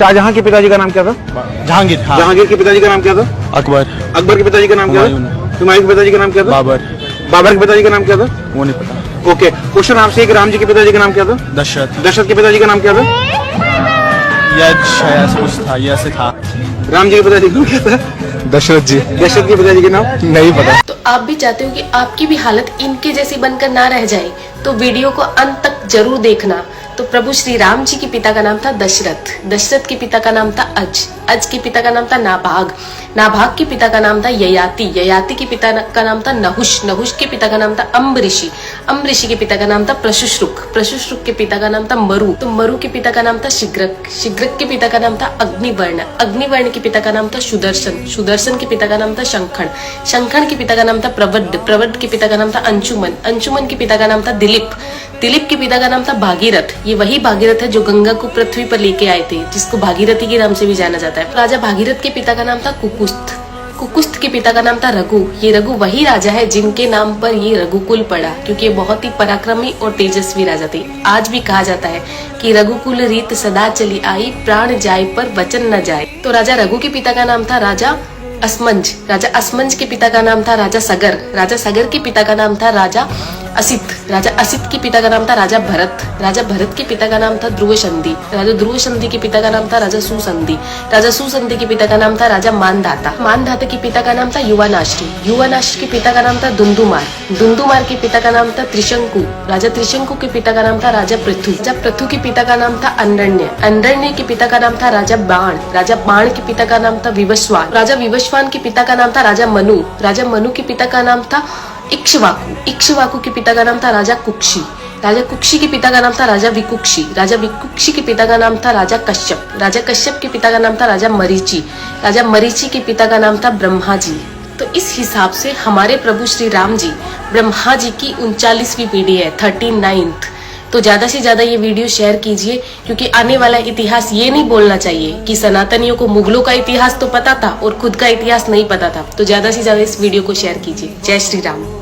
शाहजहां के पिताजी का नाम क्या था? जहांगीर। हाँ। जहांगीर के पिताजी का नाम क्या था? अकबर। अकबर के पिताजी का नाम क्या था? हुमायूं के पिताजी का नाम क्या था? बाबर। बाबर के पिताजी का नाम क्या था? वो नहीं पता। ओके, क्वेश्चन आपसे, राम जी के पिताजी का नाम क्या था? दशरथ। दशरथ के पिताजी का नाम क्या था? शायद कुछ था, ये ऐसे था। राम जी के पिताजी का नाम क्या था? दशरथ जी। दशरथ के पिताजी का नाम नहीं पता। तो आप भी चाहते हो कि आपकी भी हालत इनके जैसी बनकर ना रह जाए, तो वीडियो को अंत तक जरूर देखना। तो प्रभु श्री राम जी के पिता का नाम था दशरथ, दशरथ के पिता का नाम था अज के पिता का नाम था नाभाग, नाभाग के पिता का नाम था ययाति, ययाति के पिता का नाम था नहुष, नहुष के पिता का नाम था अम्बऋषि, अम्बऋषि के पिता का नाम था प्रशुश्रुक, प्रशुश्रुक के पिता का नाम था मरु, तो मरु के पिता का नाम था शिग्रक, शिग्रक के पिता का नाम था अग्निवर्ण, अग्निवर्ण के पिता का नाम था सुदर्शन, सुदर्शन के पिता का नाम था शंखण, शंखण के पिता का नाम था प्रवड्ड, प्रवड्ड के पिता का नाम था अंशुमन, अंशुमन के पिता का नाम था दिलीप, दिलीप के पिता का नाम था भागीरथ, ये वही भागीरथ है जो गंगा को पृथ्वी पर लेके आए थे, जिसको भागीरथी के नाम से भी जाना जाता है। राजा भागीरथ के पिता का नाम था कुकुस्थ, कुकुस्थ के पिता का नाम था रघु, ये रघु वही राजा है जिनके नाम पर ये रघुकुल पड़ा, क्योंकि ये बहुत ही पराक्रमी और तेजस्वी राजा थे। आज भी कहा जाता है कि रघुकुल रीत सदा चली आई, प्राण जाए पर वचन न जाए। तो राजा रघु के पिता का नाम था राजा असमंज, राजा असमंज के पिता का नाम था राजा सगर, राजा सगर के पिता का नाम था राजा असित, राजा असित के पिता का नाम था राजा भरत, राजा भरत के पिता का नाम था ध्रुव संधि, राजा ध्रुव संधि के पिता का नाम था राजा सुसंधि, राजा सुसंधि के पिता का नाम था राजा मानधाता, मानधाता के पिता का नाम था युवानाश्री, युवानाश्री के पिता का नाम था दुंदुमार, दुंदुमार के पिता का नाम था त्रिशंकु, राजा त्रिशंकु के पिता का नाम था राजा पृथु, राजा पृथु के पिता का नाम था अंडरण्य, अंडरण्य के पिता का नाम था राजा बाण, राजा बाण के पिता का नाम था विवस्वान, राजा विवस्वान के पिता का नाम था राजा मनु, राजा मनु के पिता का नाम था इक्ष्वाकु, इक्ष्वाकु के पिता का नाम था राजा कुक्षी, राजा कुक्षी के पिता का नाम था राजा विकुक्षी, राजा विकुक्षी के पिता का नाम था राजा कश्यप, राजा कश्यप के पिता का नाम था राजा मरीचि, राजा मरीचि के पिता का नाम था ब्रह्मा जी। तो इस हिसाब से हमारे प्रभु श्री राम जी ब्रह्मा जी की 39वीं पीढ़ी है, 39th। तो ज्यादा से ज्यादा ये वीडियो शेयर कीजिए, क्योंकि आने वाला इतिहास ये नहीं बोलना चाहिए कि सनातनियों को मुगलों का इतिहास तो पता था और खुद का इतिहास नहीं पता था। तो ज्यादा से ज्यादा इस वीडियो को शेयर कीजिए। जय श्री राम।